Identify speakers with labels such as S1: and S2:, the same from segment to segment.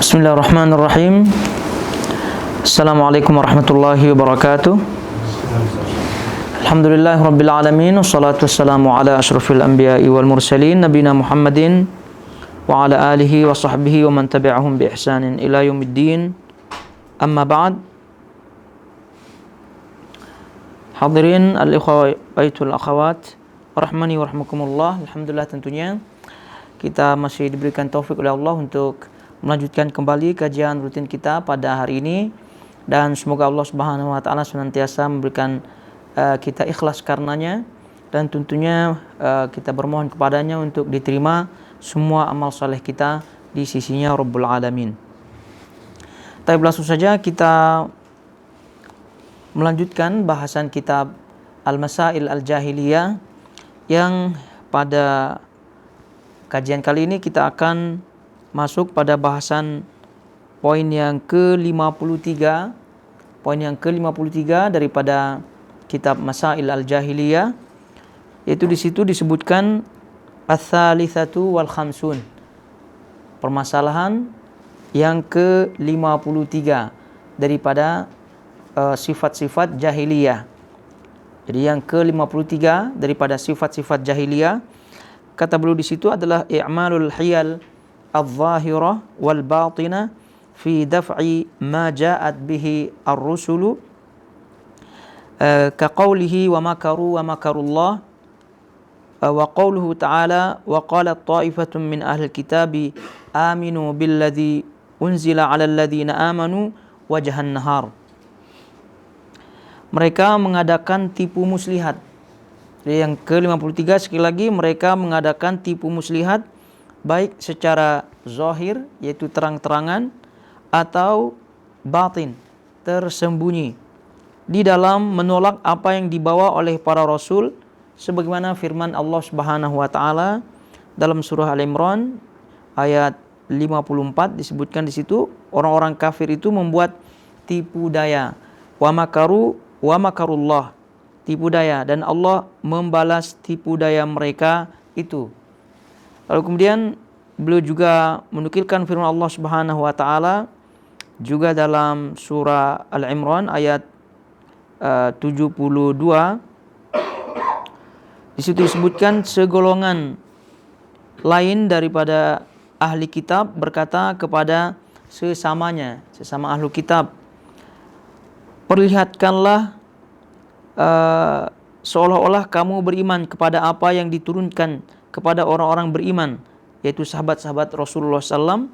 S1: Bismillahirrahmanirrahim. Assalamualaikum warahmatullahi wabarakatuh. Alhamdulillahirabbil alamin wassalatu wassalamu ala asyrafil anbiya'i wal mursalin nabiyina Muhammadin wa ala alihi wa sahbihi wa man tabi'ahum bi ihsanin ila yaumiddin. Amma ba'd. Hadirin al-ikhwa baitul akhawat rahmani wa rahmakumullah. Alhamdulillah, tentunya kita masih diberikan taufik oleh Allah untuk melanjutkan kembali kajian rutin kita pada hari ini, dan semoga Allah Subhanahu wa taala senantiasa memberikan kita ikhlas karenanya, dan tentunya kita bermohon kepadanya untuk diterima semua amal saleh kita di sisinya Rabbul Alamin. Tapi langsung saja kita melanjutkan bahasan kitab Al-Masail Al-Jahiliyah, yang pada kajian kali ini kita akan masuk pada bahasan poin yang ke-53. Poin yang ke-53 daripada kitab Masail Al-Jahiliyah, yaitu di situ disebutkan Ats-Tsalitsatu wal Khamsun, permasalahan yang ke-53 daripada sifat-sifat jahiliyah. Jadi yang ke-53 daripada sifat-sifat jahiliyah, kata beliau di situ adalah i'malul hiyal al-zahirah wal batinah fi daf'i ma ja'at bihi ar-rusulu ka qawlihi wa makaru wa makarullah wa qawluhu ta'ala wa qalat ta'ifatun min ahli kitabi aminu billadhi unzila 'alal ladzina amanu wajhan nahar. Mereka mengadakan tipu muslihat. Yang ke-53 sekali lagi, mereka mengadakan tipu muslihat baik secara zahir, yaitu terang-terangan, atau batin, tersembunyi, di dalam menolak apa yang dibawa oleh para rasul, sebagaimana firman Allah Subhanahu wa taala dalam surah Al-Imran ayat 54, disebutkan di situ orang-orang kafir itu membuat tipu daya, wa makaru wa makarullah, tipu daya, dan Allah membalas tipu daya mereka itu. Lalu kemudian beliau juga menukilkan firman Allah Subhanahu wa taala juga dalam surah Al-Imran ayat 72. Di situ disebutkan segolongan lain daripada ahli kitab berkata kepada sesama ahli kitab, perlihatkanlah seolah-olah kamu beriman kepada apa yang diturunkan kepada orang-orang beriman, yaitu sahabat-sahabat Rasulullah SAW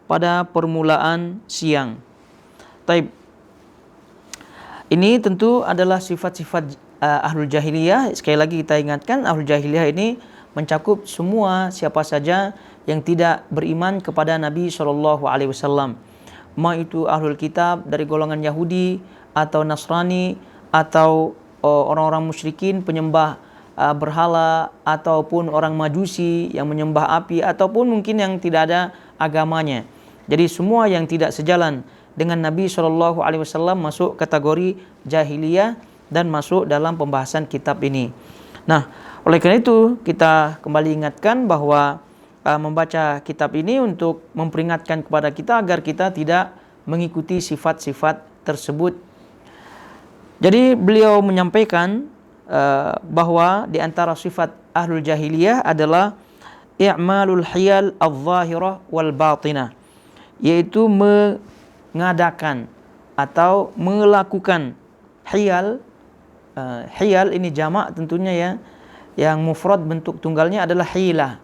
S1: pada permulaan siang. Taib. Ini tentu adalah sifat-sifat ahlul jahiliyah. Sekali lagi kita ingatkan, ahlul jahiliyah ini mencakup semua siapa saja yang tidak beriman kepada Nabi SAW. Mau itu ahlul kitab dari golongan Yahudi atau Nasrani, atau orang-orang musyrikin penyembah berhala, ataupun orang majusi yang menyembah api, ataupun mungkin yang tidak ada agamanya. Jadi semua yang tidak sejalan dengan Nabi SAW masuk kategori jahiliyah dan masuk dalam pembahasan kitab ini. Nah, oleh karena itu kita kembali ingatkan bahwa membaca kitab ini untuk memperingatkan kepada kita agar kita tidak mengikuti sifat-sifat tersebut. Jadi beliau menyampaikan bahwa di antara sifat ahlul jahiliyah adalah i'malul hiyal al-zahirah wal batinah, yaitu mengadakan atau melakukan hiyal. Hiyal ini jamak tentunya ya, yang mufrad bentuk tunggalnya adalah hilah.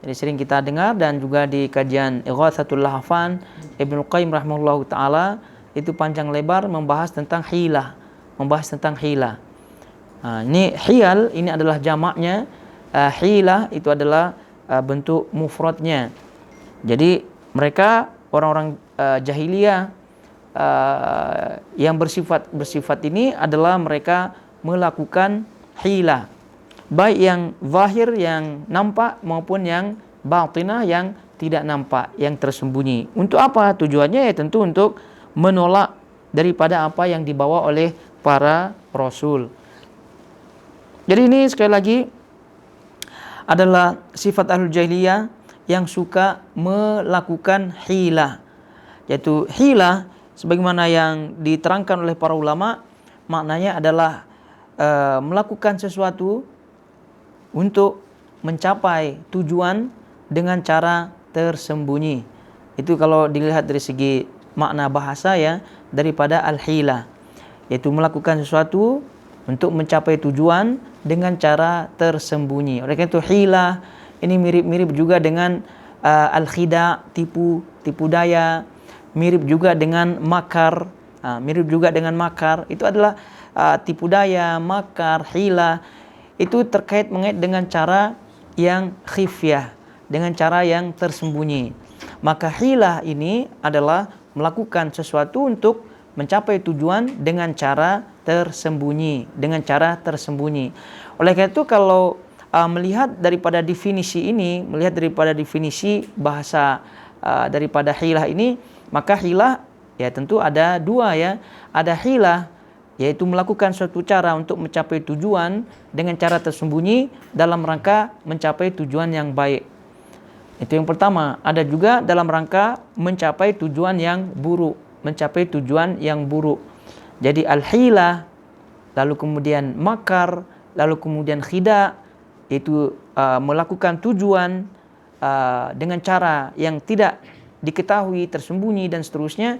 S1: Jadi sering kita dengar, dan juga di kajian Ighatsatul Lahfan Ibnu Qayyim rahimahullahu taala itu panjang lebar membahas tentang hilah, Ini hiyal ini adalah jamaknya, hilah itu adalah bentuk mufradnya. Jadi mereka orang-orang jahiliyah yang bersifat ini adalah mereka melakukan hilah, baik yang zahir yang nampak maupun yang batinah yang tidak nampak, yang tersembunyi. Untuk apa tujuannya? Ya tentu untuk menolak daripada apa yang dibawa oleh para rasul. Jadi ini sekali lagi adalah sifat ahlul jahiliyah yang suka melakukan hilah. Yaitu hilah sebagaimana yang diterangkan oleh para ulama, maknanya adalah melakukan sesuatu untuk mencapai tujuan dengan cara tersembunyi. Itu kalau dilihat dari segi makna bahasa ya, daripada al-hilah, yaitu melakukan sesuatu untuk mencapai tujuan dengan cara tersembunyi. Oleh karena itu hilah ini mirip-mirip juga dengan al-khida, tipu daya, mirip juga dengan makar. Mirip juga dengan makar. Itu adalah tipu daya, makar, hilah. Itu mengait dengan cara yang khifyah, dengan cara yang tersembunyi. Maka hilah ini adalah melakukan sesuatu untuk mencapai tujuan dengan cara tersembunyi, dengan cara tersembunyi. Oleh karena itu kalau melihat daripada definisi ini, melihat daripada definisi bahasa daripada hilah ini, maka hilah ya tentu ada dua ya. Ada hilah yaitu melakukan suatu cara untuk mencapai tujuan dengan cara tersembunyi dalam rangka mencapai tujuan yang baik. Itu yang pertama. Ada juga dalam rangka mencapai tujuan yang buruk, mencapai tujuan yang buruk. Jadi al-hilah, lalu kemudian makar, lalu kemudian khida, itu melakukan tujuan dengan cara yang tidak diketahui, tersembunyi dan seterusnya.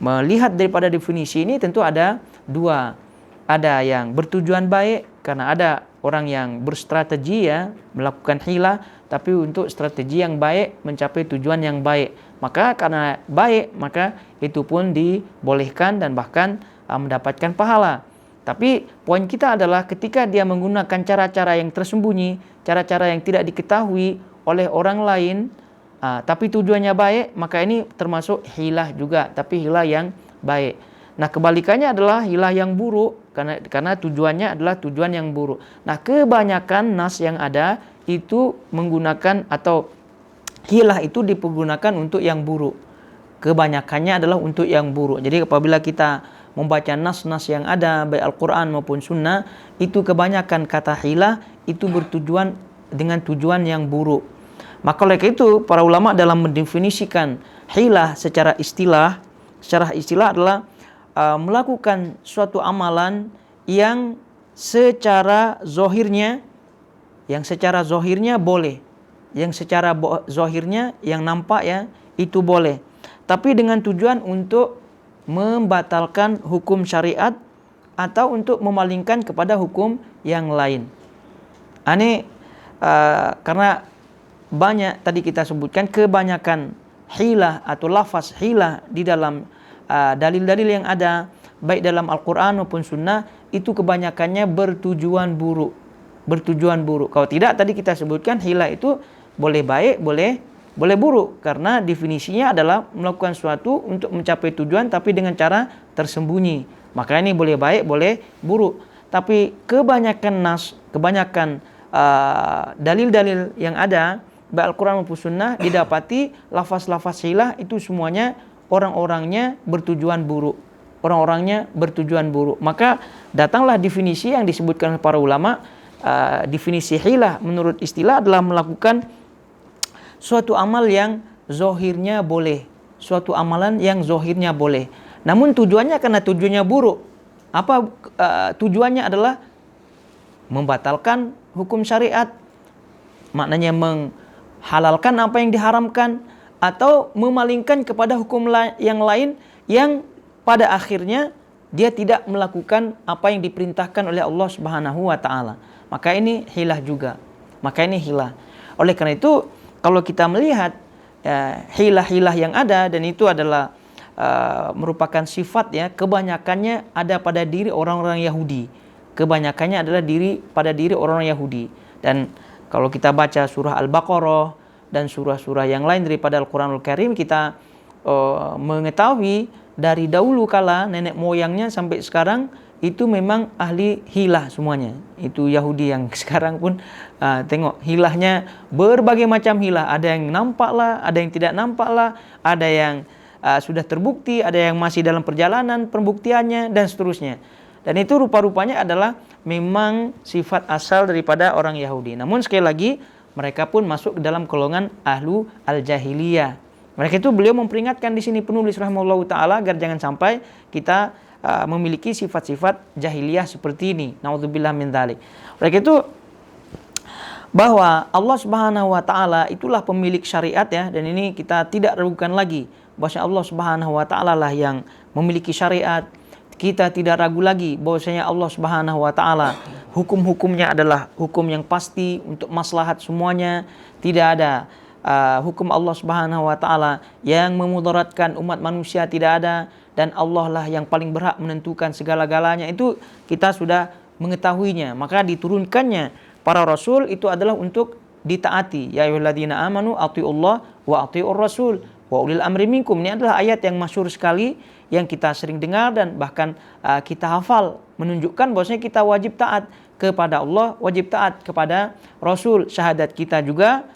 S1: Melihat daripada definisi ini tentu ada dua. Ada yang bertujuan baik karena ada orang yang berstrategi ya melakukan hilah, tapi untuk strategi yang baik, mencapai tujuan yang baik. Maka karena baik, maka itu pun dibolehkan dan bahkan mendapatkan pahala. Tapi poin kita adalah ketika dia menggunakan cara-cara yang tersembunyi, cara-cara yang tidak diketahui oleh orang lain, tapi tujuannya baik, maka ini termasuk hilah juga, tapi hilah yang baik. Nah kebalikannya adalah hilah yang buruk, karena tujuannya adalah tujuan yang buruk. Nah kebanyakan nas yang ada itu menggunakan atau hilah itu dipergunakan untuk yang buruk. Kebanyakannya adalah untuk yang buruk. Jadi apabila kita membaca nas-nas yang ada baik Al-Quran maupun Sunnah, itu kebanyakan kata hilah itu bertujuan dengan tujuan yang buruk. Maka oleh itu para ulama dalam mendefinisikan hilah secara istilah adalah melakukan suatu amalan yang secara zohirnya boleh, yang secara zohirnya yang nampak ya itu boleh, tapi dengan tujuan untuk membatalkan hukum syariat atau untuk memalingkan kepada hukum yang lain. Ini karena banyak tadi kita sebutkan kebanyakan hilah atau lafaz hilah di dalam dalil-dalil yang ada baik dalam Al-Quran maupun Sunnah itu kebanyakannya bertujuan buruk. Kalau tidak tadi kita sebutkan hilah itu boleh baik, boleh buruk, karena definisinya adalah melakukan sesuatu untuk mencapai tujuan tapi dengan cara tersembunyi. Maka ini boleh baik, boleh buruk. Tapi kebanyakan dalil-dalil yang ada baik Al-Quran maupun Sunnah didapati lafaz-lafaz hilah itu semuanya orang-orangnya bertujuan buruk. Maka datanglah definisi yang disebutkan oleh para ulama. Definisi hilah menurut istilah adalah melakukan suatu amal yang zohirnya boleh, suatu amalan yang zohirnya boleh, namun tujuannya karena tujuannya buruk. Tujuannya adalah membatalkan hukum syariat, maknanya menghalalkan apa yang diharamkan atau memalingkan kepada hukum yang lain yang pada akhirnya dia tidak melakukan apa yang diperintahkan oleh Allah Subhanahu wa taala. Maka ini hilah juga. Oleh karena itu kalau kita melihat hilah-hilah yang ada, dan itu adalah merupakan sifat ya, kebanyakannya ada pada diri orang-orang Yahudi. Kebanyakannya adalah pada diri orang-orang Yahudi. Dan kalau kita baca surah Al-Baqarah dan surah-surah yang lain daripada Al-Quranul Karim, kita mengetahui dari dahulu kala nenek moyangnya sampai sekarang itu memang ahli hilah semuanya. Itu Yahudi yang sekarang pun tengok hilahnya berbagai macam hilah. Ada yang nampak lah, ada yang tidak nampak lah, ada yang sudah terbukti, ada yang masih dalam perjalanan pembuktiannya dan seterusnya. Dan itu rupa-rupanya adalah memang sifat asal daripada orang Yahudi. Namun sekali lagi mereka pun masuk ke dalam golongan ahlu al-jahiliyah. Mereka itu beliau memperingatkan di sini penulis rahimahullahu taala agar jangan sampai kita memiliki sifat-sifat jahiliyah seperti ini. Nauzubillah min dzalik. Oleh itu bahwa Allah Subhanahu wa taala itulah pemilik syariat ya, dan ini kita tidak ragukan lagi bahwa Allah Subhanahu wa taala lah yang memiliki syariat. Kita tidak ragu lagi bahwasanya Allah Subhanahu wa taala hukum-hukumnya adalah hukum yang pasti untuk maslahat semuanya. Tidak ada hukum Allah Subhanahu wa taala yang memudaratkan umat manusia, tidak ada, dan Allah lah yang paling berhak menentukan segala-galanya. Itu kita sudah mengetahuinya. Maka diturunkannya para rasul itu adalah untuk ditaati. Ya ayyuhalladzina amanu athi'ullah wa athi'ur rasul wa ulil amri minkum. Ini adalah ayat yang masyhur sekali yang kita sering dengar dan bahkan kita hafal, menunjukkan bahwasanya kita wajib taat kepada Allah, wajib taat kepada Rasul. Syahadat kita juga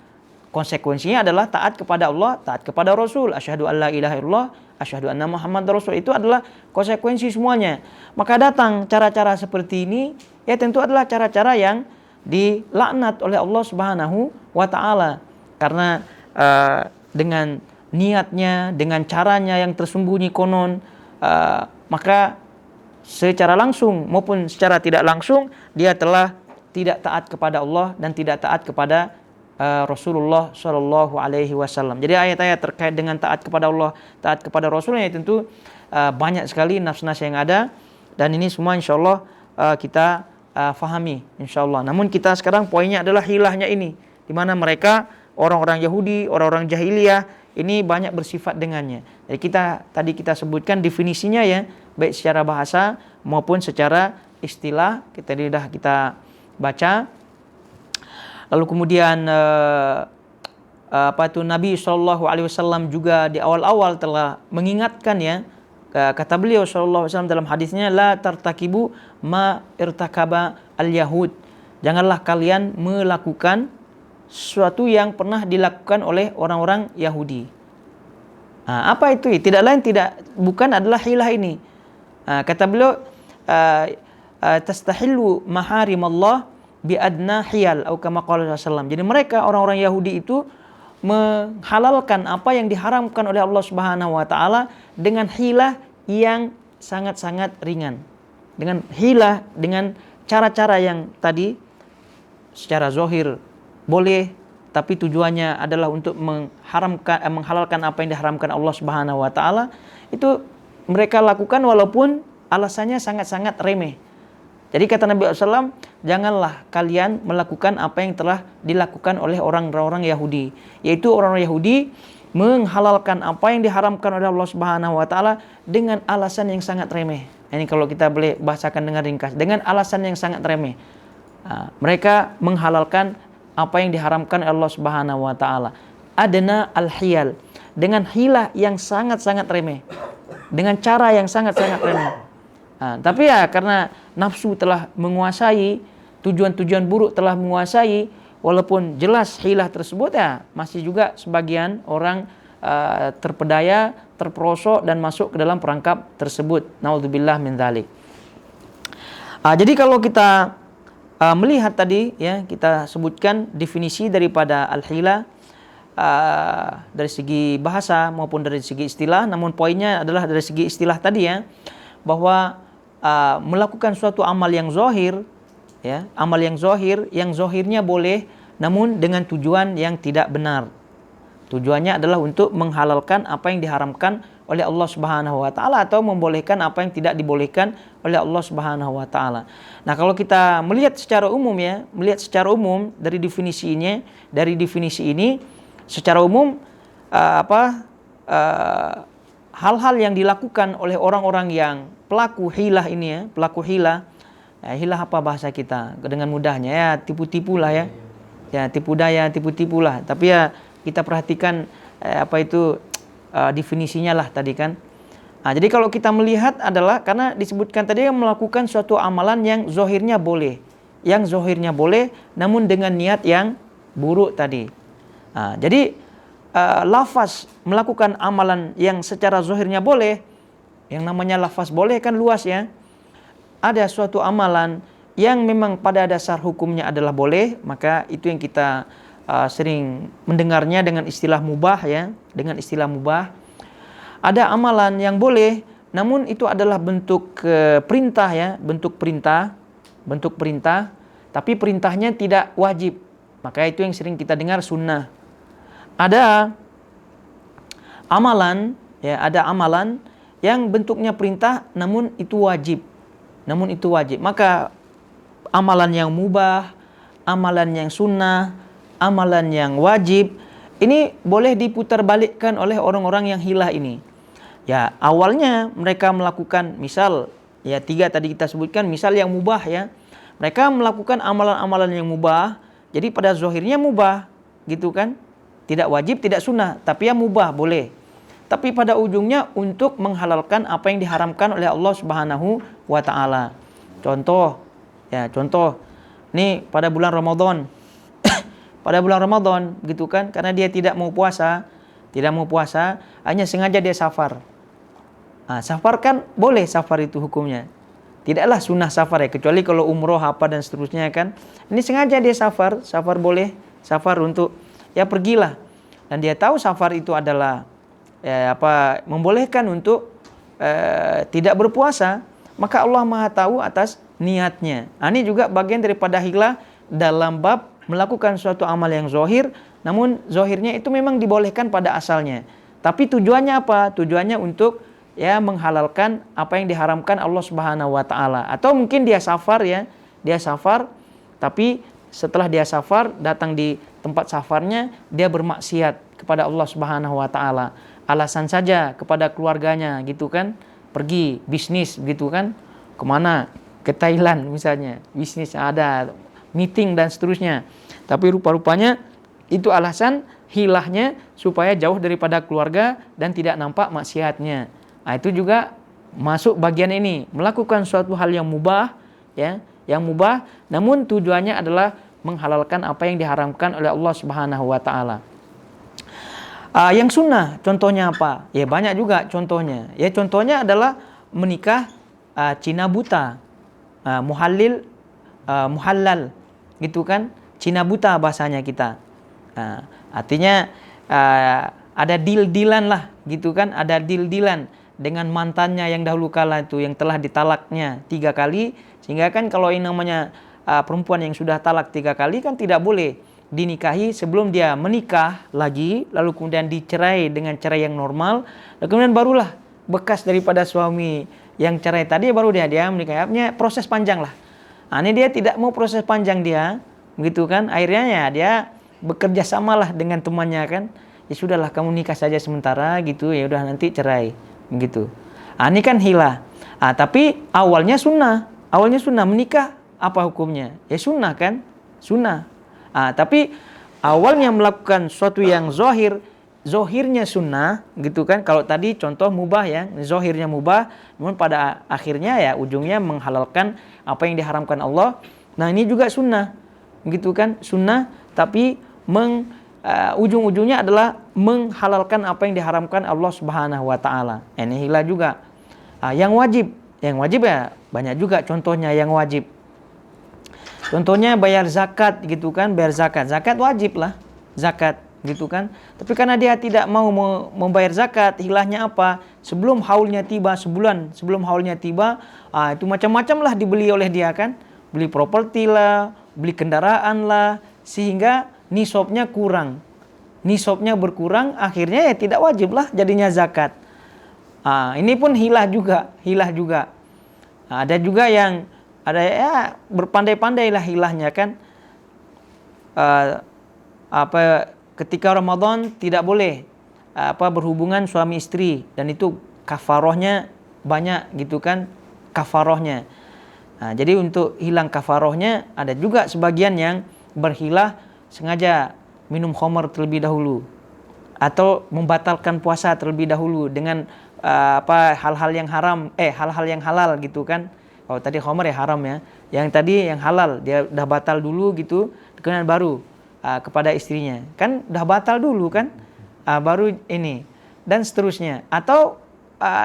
S1: konsekuensinya adalah taat kepada Allah, taat kepada Rasul. Asyhadu an la ilaha illallah, asyhadu anna Muhammadar Rasul. Itu adalah konsekuensi semuanya. Maka datang cara-cara seperti ini ya tentu adalah cara-cara yang dilaknat oleh Allah Subhanahu wa taala. Karena dengan niatnya, dengan caranya yang tersembunyi konon, maka secara langsung maupun secara tidak langsung dia telah tidak taat kepada Allah dan tidak taat kepada Rasulullah Shallallahu Alaihi Wasallam. Jadi ayat-ayat terkait dengan taat kepada Allah, taat kepada Rasulnya tentu banyak sekali nas-nas yang ada, dan ini semua insya Allah kita fahami insya Allah. Namun kita sekarang poinnya adalah hilahnya ini, di mana mereka orang-orang Yahudi, orang-orang jahiliyah ini banyak bersifat dengannya. Jadi tadi kita sebutkan definisinya ya, baik secara bahasa maupun secara istilah kita baca. Lalu kemudian Nabi SAW juga di awal-awal telah mengingatkan ya, kata beliau SAW dalam hadisnya, la tartakibu ma irtakaba al-yahud. Janganlah kalian melakukan sesuatu yang pernah dilakukan oleh orang-orang Yahudi. Apa itu? Bukan adalah hilah ini. Kata beliau, tastahillu maharimallah biadna hiyal atau kama qala sallallahu. Jadi mereka orang-orang Yahudi itu menghalalkan apa yang diharamkan oleh Allah Subhanahu wa taala dengan hilah yang sangat-sangat ringan. Dengan hilah, dengan cara-cara yang tadi secara zahir boleh, tapi tujuannya adalah untuk menghalalkan apa yang diharamkan Allah Subhanahu wa taala. Itu mereka lakukan walaupun alasannya sangat-sangat remeh. Jadi kata Nabi SAW, janganlah kalian melakukan apa yang telah dilakukan oleh orang-orang Yahudi. Yaitu orang-orang Yahudi menghalalkan apa yang diharamkan oleh Allah Subhanahu wa taala dengan alasan yang sangat remeh. Ini kalau kita boleh bahasakan dengan ringkas, dengan alasan yang sangat remeh. Mereka menghalalkan apa yang diharamkan oleh Allah Subhanahu wa taala. Adna al-hiyal, dengan hilah yang sangat-sangat remeh. Dengan cara yang sangat-sangat remeh. Tapi ya karena nafsu telah menguasai, tujuan-tujuan buruk telah menguasai, walaupun jelas hilah tersebut ya masih juga sebagian orang terpedaya, terperosok dan masuk ke dalam perangkap tersebut. Naudzubillah min dzalik. Jadi kalau kita melihat tadi ya, kita sebutkan definisi daripada al-hilah dari segi bahasa maupun dari segi istilah. Namun poinnya adalah dari segi istilah tadi ya, bahwa melakukan suatu amal yang zahir ya, amal yang zahirnya boleh namun dengan tujuan yang tidak benar. Tujuannya adalah untuk menghalalkan apa yang diharamkan oleh Allah Subhanahu wa taala atau membolehkan apa yang tidak dibolehkan oleh Allah Subhanahu wa taala. Nah, kalau kita melihat secara umum ya, dari definisi ini secara umum hal-hal yang dilakukan oleh orang-orang yang pelaku hilah ini ya, hilah apa bahasa kita dengan mudahnya ya, tipu-tipu lah ya. Ya, tipu daya, tipu-tipu lah. Tapi ya kita perhatikan definisinya lah tadi kan. Jadi kalau kita melihat adalah karena disebutkan tadi yang melakukan suatu amalan yang zahirnya boleh, namun dengan niat yang buruk tadi. Jadi lafaz melakukan amalan yang secara zahirnya boleh, yang namanya lafaz boleh kan luas ya. Ada suatu amalan yang memang pada dasar hukumnya adalah boleh, maka itu yang kita sering mendengarnya dengan istilah mubah ya, dengan istilah mubah. Ada amalan yang boleh, namun itu adalah bentuk perintah ya, bentuk perintah, tapi perintahnya tidak wajib. Maka itu yang sering kita dengar sunnah. Ada amalan ya, ada amalan yang bentuknya perintah namun itu wajib. Maka amalan yang mubah, amalan yang sunnah, amalan yang wajib, ini boleh diputarbalikkan oleh orang-orang yang hilah ini. Ya, awalnya mereka melakukan, misal ya 3 tadi kita sebutkan, misal yang mubah ya. Mereka melakukan amalan-amalan yang mubah, jadi pada zahirnya mubah, gitu kan? Tidak wajib, tidak sunnah, tapi yang mubah boleh. Tapi pada ujungnya untuk menghalalkan apa yang diharamkan oleh Allah Subhanahu wa taala. Contoh, nih pada bulan Ramadan. Pada bulan Ramadan gitu kan, karena dia tidak mau puasa, hanya sengaja dia safar. Safar kan boleh, safar itu hukumnya. Tidaklah sunnah safar ya, kecuali kalau umroh apa dan seterusnya kan. Ini sengaja dia safar boleh, safar untuk ya pergilah. Dan dia tahu safar itu adalah membolehkan untuk tidak berpuasa, maka Allah Maha tahu atas niatnya. Ini juga bagian daripada hilah dalam bab melakukan suatu amal yang zahir, namun zahirnya itu memang dibolehkan pada asalnya. Tapi tujuannya apa? Tujuannya untuk ya menghalalkan apa yang diharamkan Allah Subhanahu wa taala. Atau mungkin dia safar ya, tapi setelah dia safar, datang di tempat safarnya, dia bermaksiat kepada Allah Subhanahu wa taala. Alasan saja kepada keluarganya gitu kan, pergi bisnis gitu kan, kemana, ke Thailand misalnya, bisnis ada, meeting dan seterusnya. Tapi rupa-rupanya itu alasan hilahnya supaya jauh daripada keluarga dan tidak nampak maksiatnya. Itu juga masuk bagian ini, melakukan suatu hal yang mubah ya, namun tujuannya adalah menghalalkan apa yang diharamkan oleh Allah Subhanahu wa taala. Yang sunnah contohnya apa? Ya banyak juga contohnya. Ya contohnya adalah menikah Cina buta, muhallal gitu kan? Cina buta bahasanya kita. Artinya ada deal-dealan lah gitu kan? Ada deal-dealan dengan mantannya yang dahulu kala itu, yang telah ditalaknya 3 kali, sehingga kan kalau ini namanya perempuan yang sudah talak 3 kali kan tidak boleh dinikahi sebelum dia menikah lagi, lalu kemudian dicerai dengan cerai yang normal, dan kemudian barulah bekas daripada suami yang cerai tadi baru dia menikahi. Artinya proses panjang lah. Ini dia tidak mau proses panjang dia, begitu kan? Akhirnya ya dia bekerja samalah dengan temannya kan. Ya sudahlah kamu nikah saja sementara gitu, ya udah nanti cerai, begitu. Ini kan hilah. Tapi awalnya sunnah menikah apa hukumnya? Ya sunnah kan? Sunnah. Tapi awalnya melakukan sesuatu yang zahirnya sunnah gitu kan. Kalau tadi contoh mubah ya, zahirnya mubah, namun pada akhirnya ya ujungnya menghalalkan apa yang diharamkan Allah. Nah ini juga sunnah gitu kan, sunnah tapi ujung-ujungnya adalah menghalalkan apa yang diharamkan Allah Subhanahu wa taala. Ini hilah juga. Yang wajib ya banyak juga contohnya yang wajib. Contohnya bayar zakat gitu kan, bayar zakat wajib lah, zakat gitu kan. Tapi karena dia tidak mau membayar zakat, hilahnya apa? Sebelum haulnya tiba, sebulan sebelum haulnya tiba, itu macam-macam lah dibeli oleh dia kan. Beli properti lah, beli kendaraan lah, sehingga nisabnya berkurang, akhirnya ya tidak wajib lah jadinya zakat. Ini pun hilah juga. Ada juga yang ya berpandai-pandai lah hilahnya kan. Ketika Ramadan tidak boleh berhubungan suami istri, dan itu kafarohnya banyak gitu kan, kafarohnya. Jadi untuk hilang kafarohnya, ada juga sebagian yang berhilah sengaja minum khamar terlebih dahulu, atau membatalkan puasa terlebih dahulu dengan hal-hal yang haram, hal-hal yang halal gitu kan. Kalau tadi khamar ya haram ya, yang tadi yang halal dia udah batal dulu gitu, kemudian baru kepada istrinya, kan udah batal dulu kan, baru ini dan seterusnya. Atau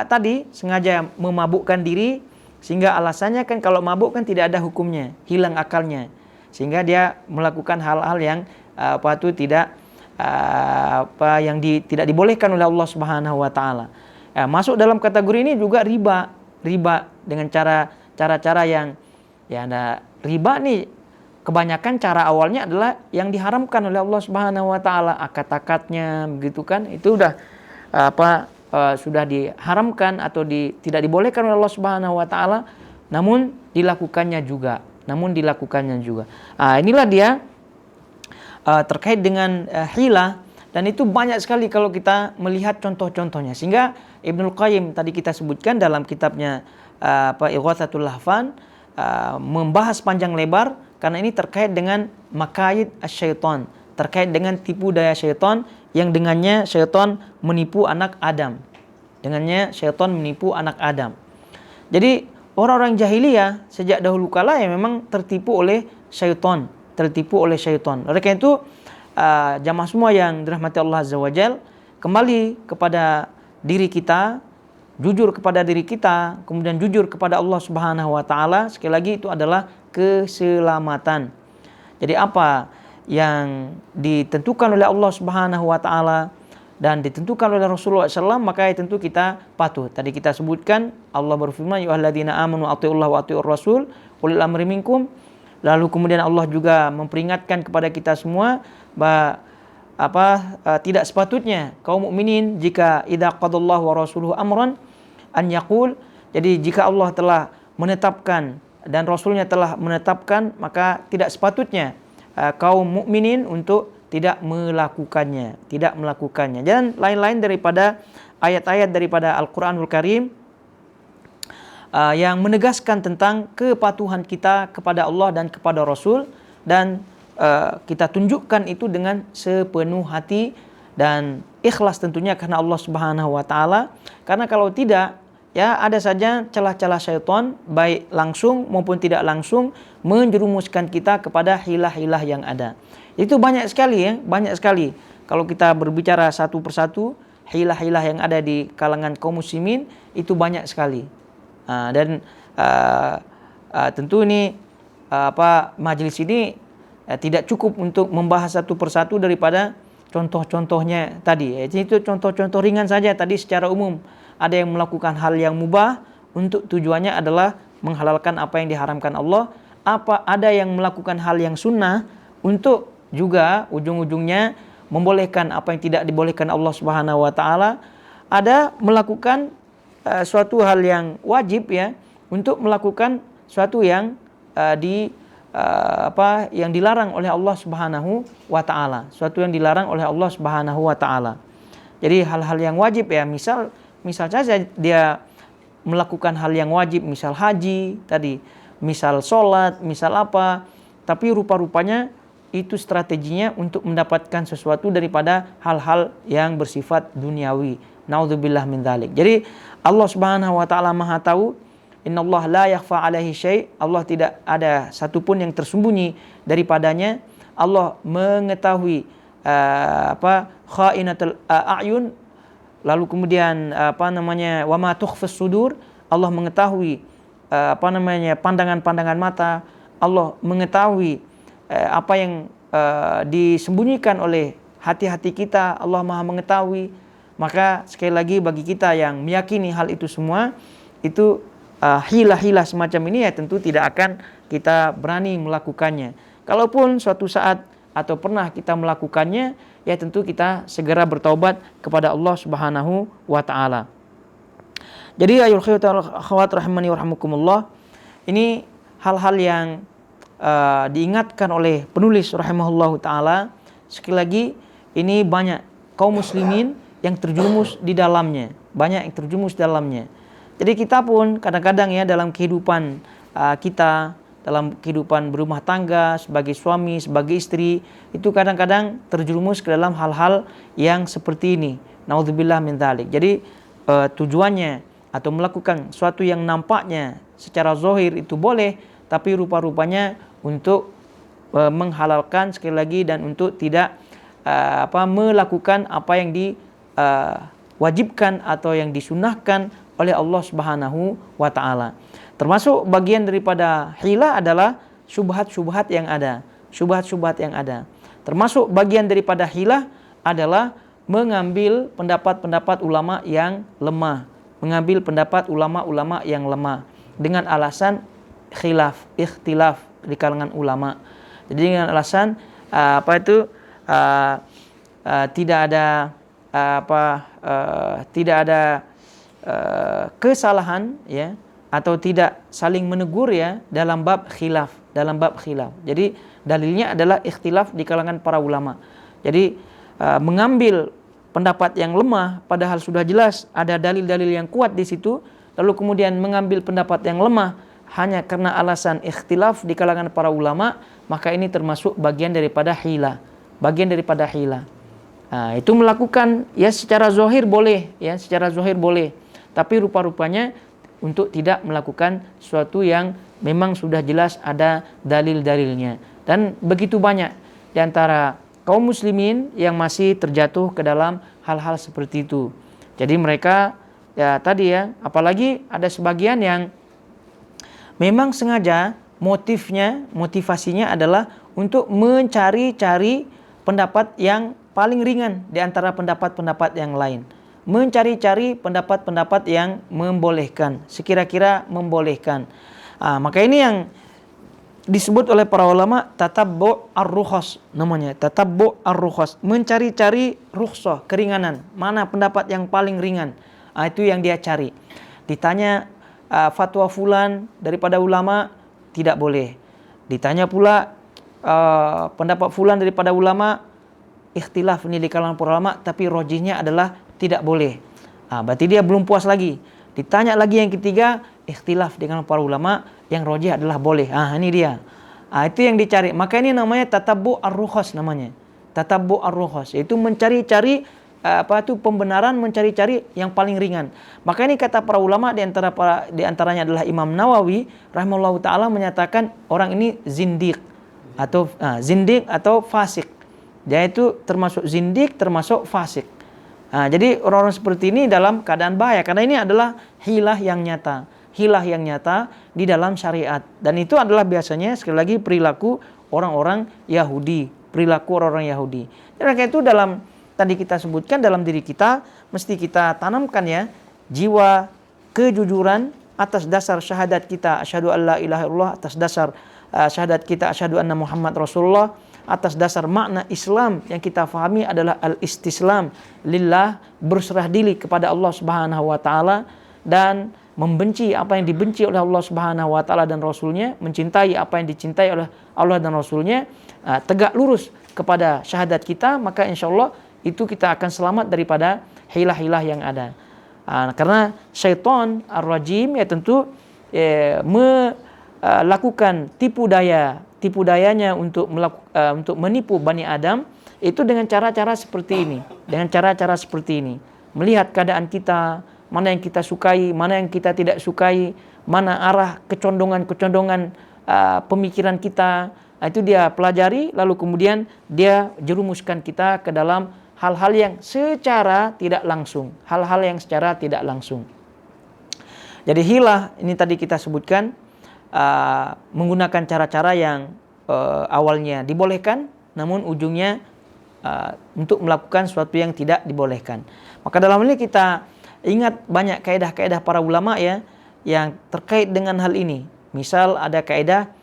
S1: tadi sengaja memabukkan diri, sehingga alasannya kan kalau mabuk kan tidak ada hukumnya, hilang akalnya, sehingga dia melakukan hal-hal yang tidak tidak dibolehkan oleh Allah Subhanahu wa taala. Masuk dalam kategori ini juga riba dengan cara-cara yang ada riba nih. Kebanyakan cara awalnya adalah yang diharamkan oleh Allah Subhanahu wa taala, akad-akadnya begitu kan, itu udah sudah diharamkan atau tidak dibolehkan oleh Allah Subhanahu wa taala, namun dilakukannya juga. Inilah dia terkait dengan hilah, dan itu banyak sekali kalau kita melihat contoh-contohnya. Sehingga Ibnul Qayyim tadi kita sebutkan dalam kitabnya Ighatsatul Lahfan membahas panjang lebar, karena ini terkait dengan makaid syaitan, terkait dengan tipu daya syaitan yang dengannya syaitan menipu anak Adam. Jadi orang-orang jahiliyah sejak dahulu kala yang memang tertipu oleh syaitan. Oleh karena itu jamaah semua yang dirahmati Allah Azza wa Jal, kembali kepada diri kita, jujur kepada diri kita, kemudian jujur kepada Allah Subhanahu wa taala. Sekali lagi itu adalah keselamatan. Jadi apa yang ditentukan oleh Allah Subhanahu wa taala dan ditentukan oleh Rasulullah SAW, maka tentu kita patuh. Tadi kita sebutkan Allah berfirman, ya ayyuhalladzina amanu atiullaha wa atiur rasul ulil amri minkum. Lalu kemudian Allah juga memperingatkan kepada kita semua bahwa tidak sepatutnya kaum mukminin jika idza qadallahu wa rasuluhu amran an yaqul. Jadi jika Allah telah menetapkan dan Rasulnya telah menetapkan, maka tidak sepatutnya kaum mukminin untuk tidak melakukannya. Dan lain-lain daripada ayat-ayat daripada Al-Quranul Karim yang menegaskan tentang kepatuhan kita kepada Allah dan kepada Rasul, dan kita tunjukkan itu dengan sepenuh hati dan ikhlas tentunya karena Allah Subhanahu wa taala. Karena kalau tidak, ya ada saja celah-celah syaitan baik langsung maupun tidak langsung menjerumuskan kita kepada hilah-hilah yang ada. Itu banyak sekali. Kalau kita berbicara satu persatu, hilah-hilah yang ada di kalangan kaum muslimin itu banyak sekali. Tentu ini majelis ini tidak cukup untuk membahas satu persatu daripada contoh-contohnya tadi. Jadi itu contoh-contoh ringan saja tadi secara umum. Ada yang melakukan hal yang mubah untuk tujuannya adalah menghalalkan apa yang diharamkan Allah. Ada yang melakukan hal yang sunnah untuk juga ujung-ujungnya membolehkan apa yang tidak dibolehkan Allah Subhanahu wa taala. Ada melakukan suatu hal yang wajib ya, untuk melakukan suatu yang yang dilarang oleh Allah Subhanahu wa taala. Jadi hal-hal yang wajib ya, misal saja dia melakukan hal yang wajib, misal haji tadi, misal sholat, misal apa, tapi rupa-rupanya itu strateginya untuk mendapatkan sesuatu daripada hal-hal yang bersifat duniawi. Naudzubillah min dzalik. Jadi Allah Subhanahu wa taala Maha tahu. Innallaha la yakhfa 'alaihi syai'. Allah tidak ada satupun yang tersembunyi daripadanya. Allah mengetahui khainatul a'yun. Lalu kemudian wa ma tukhfis sudur. Allah mengetahui pandangan-pandangan mata. Allah mengetahui apa yang disembunyikan oleh hati-hati kita. Allah Maha mengetahui. Maka sekali lagi bagi kita yang meyakini hal itu semua, itu hilah-hilah semacam ini ya tentu tidak akan kita berani melakukannya. Kalaupun suatu saat atau pernah kita melakukannya, ya tentu kita segera bertaubat kepada Allah Subhanahu wa taala. Jadi ayul khawat rahimani warahmukumullah, ini hal-hal yang diingatkan oleh penulis rahimahullahu taala. Sekali lagi, ini banyak kaum muslimin yang terjerumus di dalamnya. Jadi kita pun kadang-kadang ya dalam kehidupan kita, dalam kehidupan berumah tangga, sebagai suami, sebagai istri, itu kadang-kadang terjerumus ke dalam hal-hal yang seperti ini. Naudzubillah min dzalik. Jadi tujuannya atau melakukan sesuatu yang nampaknya secara zahir itu boleh, tapi rupa-rupanya untuk menghalalkan sekali lagi dan untuk tidak melakukan apa yang diwajibkan atau yang disunahkan oleh Allah Subhanahu wa taala. Termasuk bagian daripada hilah adalah syubhat-syubhat yang ada. Termasuk bagian daripada hilah adalah mengambil pendapat-pendapat ulama yang lemah, mengambil pendapat ulama-ulama yang lemah dengan alasan ikhtilaf di kalangan ulama. Jadi dengan alasan tidak ada tidak ada kesalahan ya, atau tidak saling menegur ya dalam bab khilaf. Jadi dalilnya adalah ikhtilaf di kalangan para ulama. Jadi mengambil pendapat yang lemah padahal sudah jelas ada dalil-dalil yang kuat di situ, lalu kemudian mengambil pendapat yang lemah hanya karena alasan ikhtilaf di kalangan para ulama, maka ini termasuk bagian daripada hilah. Itu melakukan ya secara zahir boleh, tapi rupa-rupanya untuk tidak melakukan sesuatu yang memang sudah jelas ada dalil-dalilnya. Dan begitu banyak di antara kaum muslimin yang masih terjatuh ke dalam hal-hal seperti itu. Jadi mereka ya tadi ya, apalagi ada sebagian yang memang sengaja motivasinya adalah untuk mencari-cari pendapat yang paling ringan di antara pendapat-pendapat yang lain. Mencari-cari pendapat-pendapat yang membolehkan, sekira-kira membolehkan. Maka ini yang disebut oleh para ulama tatabbu' ar-rukhas namanya, tatabbu' ar-rukhas, mencari-cari rukhsah, keringanan, mana pendapat yang paling ringan. Itu yang dia cari. Ditanya fatwa fulan daripada ulama, tidak boleh. Ditanya pula pendapat fulan daripada ulama, ikhtilaf ini di kalangan para ulama, tapi rojihnya adalah tidak boleh. Berarti dia belum puas lagi. Ditanya lagi yang ketiga, ikhtilaf dengan para ulama, yang rojih adalah boleh. Ini dia. Itu yang dicari. Maka ini namanya tatabbu' ar-rukhas namanya. Tatabbu' ar-rukhas, yaitu mencari-cari pembenaran, mencari-cari yang paling ringan. Maka ini kata para ulama di antaranya adalah Imam Nawawi rahimahullahu taala menyatakan orang ini zindiq atau fasik. Dia itu termasuk zindiq, termasuk fasik. Jadi orang-orang seperti ini dalam keadaan bahaya karena ini adalah hilah yang nyata di dalam syariat, dan itu adalah biasanya sekali lagi perilaku orang-orang Yahudi. Dan itu dalam tadi kita sebutkan dalam diri kita mesti kita tanamkan ya jiwa kejujuran atas dasar syahadat kita asyhadu alla ilaha illallah, atas dasar syahadat kita asyhadu anna Muhammad Rasulullah, atas dasar makna Islam yang kita fahami adalah al-istislam lillah, berserah diri kepada Allah Subhanahu wa taala dan membenci apa yang dibenci oleh Allah Subhanahu wa taala dan Rasulnya, mencintai apa yang dicintai oleh Allah dan Rasulnya, tegak lurus kepada syahadat kita, maka insyaallah itu kita akan selamat daripada hilah-hilah yang ada. Karena syaitan ar-rajim ya tentu melakukan tipu dayanya untuk menipu Bani Adam itu dengan cara-cara seperti ini. Melihat keadaan kita, mana yang kita sukai, mana yang kita tidak sukai, mana arah kecondongan pemikiran kita, itu dia pelajari, lalu kemudian dia jerumuskan kita ke dalam hal-hal yang secara tidak langsung. Jadi hilah ini tadi kita sebutkan menggunakan cara-cara yang awalnya dibolehkan, namun ujungnya untuk melakukan sesuatu yang tidak dibolehkan. Maka dalam ini kita ingat banyak kaidah-kaidah para ulama ya yang terkait dengan hal ini. Misal ada kaidah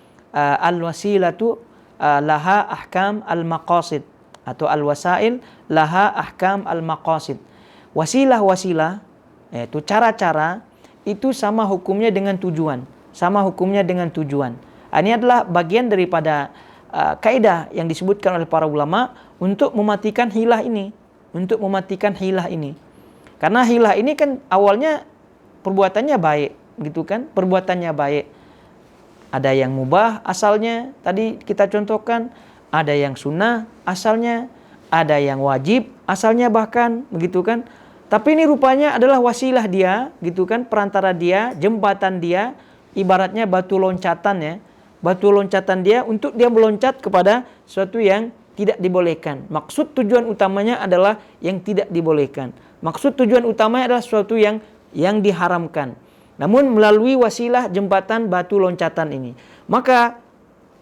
S1: al-wasilatu laha ahkam al-maqasid atau al-wasail laha ahkam al-maqasid. Wasilah-wasilah yaitu cara-cara itu sama hukumnya dengan tujuan. Ini adalah bagian daripada kaidah yang disebutkan oleh para ulama untuk mematikan hilah ini. Karena hilah ini kan awalnya perbuatannya baik, gitu kan? Perbuatannya baik. Ada yang mubah asalnya, tadi kita contohkan, ada yang sunnah asalnya, ada yang wajib asalnya bahkan, begitu kan? Tapi ini rupanya adalah wasilah dia, gitu kan? Perantara dia, jembatan dia, ibaratnya batu loncatan ya. Batu loncatan dia untuk dia meloncat kepada sesuatu yang tidak dibolehkan. Maksud tujuan utamanya adalah yang tidak dibolehkan. Maksud tujuan utamanya adalah sesuatu yang diharamkan. Namun melalui wasilah jembatan batu loncatan ini. Maka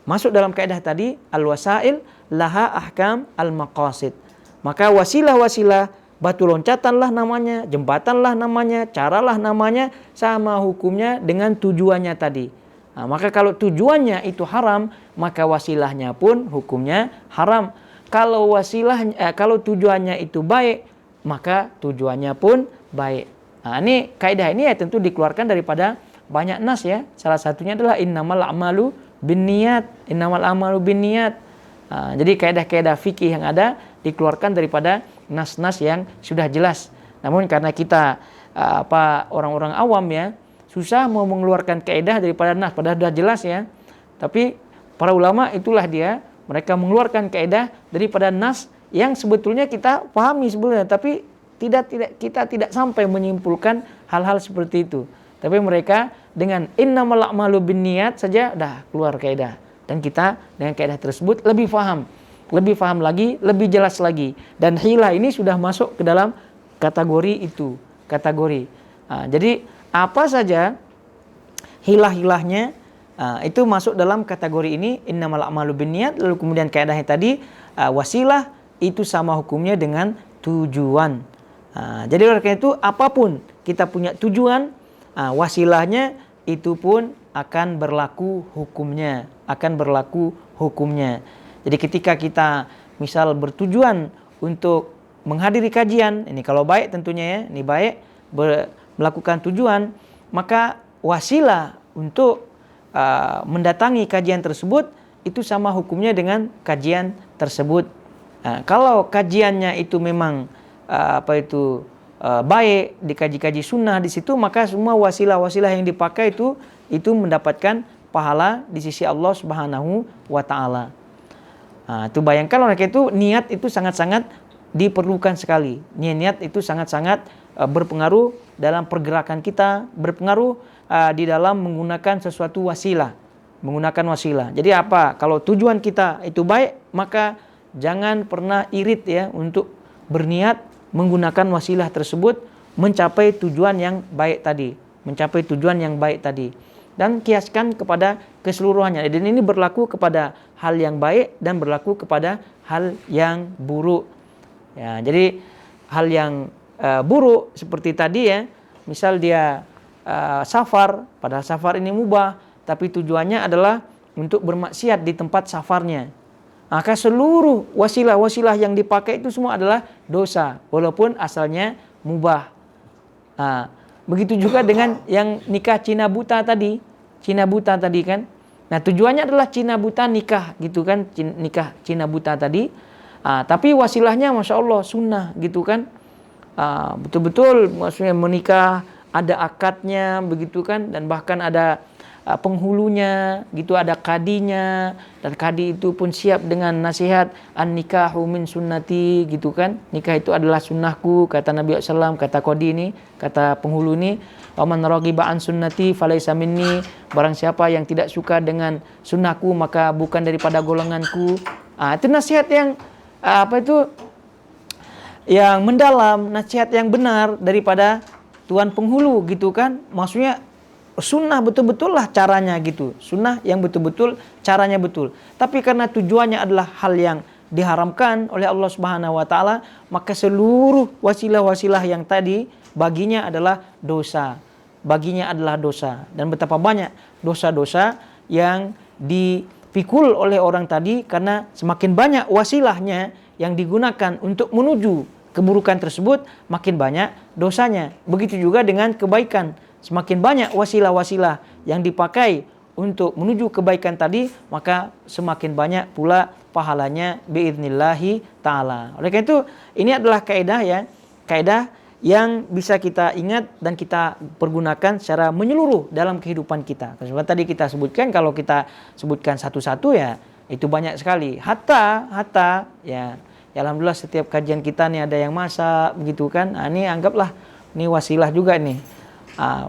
S1: masuk dalam kaidah tadi al-wasail laha ahkam al-maqasid. Maka wasilah-wasilah, batu loncatanlah namanya, jembatanlah namanya, caralah namanya, sama hukumnya dengan tujuannya tadi. Nah, maka kalau tujuannya itu haram, maka wasilahnya pun hukumnya haram. Kalau kalau tujuannya itu baik, maka tujuannya pun baik. Nah, ini kaidah ini ya tentu dikeluarkan daripada banyak nas ya. Salah satunya adalah innamal a'malu binniyat, innamal a'malu binniyat. Nah, jadi kaidah-kaidah fikih yang ada dikeluarkan daripada nas-nas yang sudah jelas. Namun karena kita orang-orang awam ya, susah mau mengeluarkan kaidah daripada nas padahal sudah jelas ya. Tapi para ulama itulah dia, mereka mengeluarkan kaidah daripada nas yang sebetulnya kita pahami sebetulnya, tapi kita tidak sampai menyimpulkan hal-hal seperti itu. Tapi mereka dengan innamal a'malu binniyat saja dah keluar kaidah. Dan kita dengan kaidah tersebut lebih paham lagi, lebih jelas lagi. Dan hilah ini sudah masuk ke dalam kategori itu, kategori. Nah, jadi apa saja hilah-hilahnya itu masuk dalam kategori ini innamal a'malu binniyat. Lalu kemudian kaidahnya tadi wasilah itu sama hukumnya dengan tujuan. Jadi oleh karena itu apapun kita punya tujuan, wasilahnya itu pun akan berlaku hukumnya, Jadi ketika kita misal bertujuan untuk menghadiri kajian, ini kalau baik tentunya ya, ini baik melakukan tujuan, maka wasilah untuk mendatangi kajian tersebut itu sama hukumnya dengan kajian tersebut. Kalau kajiannya itu memang baik, dikaji-kaji sunnah di situ, maka semua wasilah-wasilah yang dipakai itu mendapatkan pahala di sisi Allah Subhanahu wa taala. Itu bayangkan oleh itu niat itu sangat-sangat diperlukan sekali. Niat itu sangat-sangat berpengaruh dalam pergerakan kita, berpengaruh di dalam menggunakan sesuatu wasilah. Jadi apa? Kalau tujuan kita itu baik, maka jangan pernah irit ya untuk berniat menggunakan wasilah tersebut mencapai tujuan yang baik tadi. Dan kiaskan kepada keseluruhannya. Dan ini berlaku kepada hal yang baik dan berlaku kepada hal yang buruk. Ya, jadi hal yang buruk seperti tadi ya, misal dia safar, padahal safar ini mubah, tapi tujuannya adalah untuk bermaksiat di tempat safarnya. Maka seluruh wasilah-wasilah yang dipakai itu semua adalah dosa, walaupun asalnya mubah. Begitu juga dengan yang nikah Cina buta tadi kan. Nah, tujuannya adalah Cina buta nikah gitu kan, nikah Cina buta tadi. Tapi wasilahnya Masya Allah sunnah gitu kan. Betul-betul maksudnya menikah ada akadnya begitu kan, dan bahkan ada penghulunya gitu, ada kadinya, dan kadi itu pun siap dengan nasihat an-nikahu min sunnati gitu kan, nikah itu adalah sunnahku kata Nabi SAW, kata kodi ini, kata penghulu ini, wa man raghiba an sunnati falaysa minni, barang siapa yang tidak suka dengan sunnahku maka bukan daripada golonganku. Itu nasihat yang yang mendalam, nasihat yang benar daripada tuan penghulu gitu kan, maksudnya sunnah betul-betul lah caranya gitu. Sunnah yang betul-betul caranya betul. Tapi karena tujuannya adalah hal yang diharamkan oleh Allah Subhanahu wa taala, maka seluruh wasilah-wasilah yang tadi baginya adalah dosa. Dan betapa banyak dosa-dosa yang dipikul oleh orang tadi karena semakin banyak wasilahnya yang digunakan untuk menuju keburukan tersebut, makin banyak dosanya. Begitu juga dengan kebaikan. Semakin banyak wasilah-wasilah yang dipakai untuk menuju kebaikan tadi, maka semakin banyak pula pahalanya biidnillahi ta'ala. Oleh karena itu, ini adalah kaidah ya, kaidah yang bisa kita ingat dan kita pergunakan secara menyeluruh dalam kehidupan kita. Seperti tadi kita sebutkan, kalau kita sebutkan satu-satu ya, itu banyak sekali. Hatta ya alhamdulillah setiap kajian kita nih ada yang masak begitu kan. Ini anggaplah ini wasilah juga nih.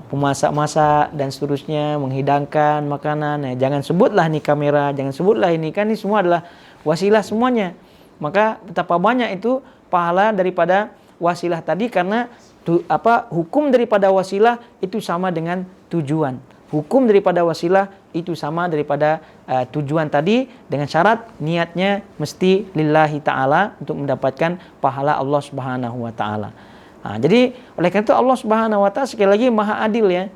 S1: Pemasak-masak dan seterusnya, menghidangkan makanan. Jangan sebutlah nih kamera, jangan sebutlah ini, kan ini semua adalah wasilah semuanya. Maka betapa banyak itu pahala daripada wasilah tadi, karena hukum daripada wasilah itu sama dengan tujuan. hukum daripada wasilah itu sama daripada tujuan tadi, dengan syarat niatnya mesti lillahi ta'ala untuk mendapatkan pahala Allah Subhanahu wa ta'ala. Jadi oleh karena itu Allah Subhanahu wa ta'ala sekali lagi maha adil ya,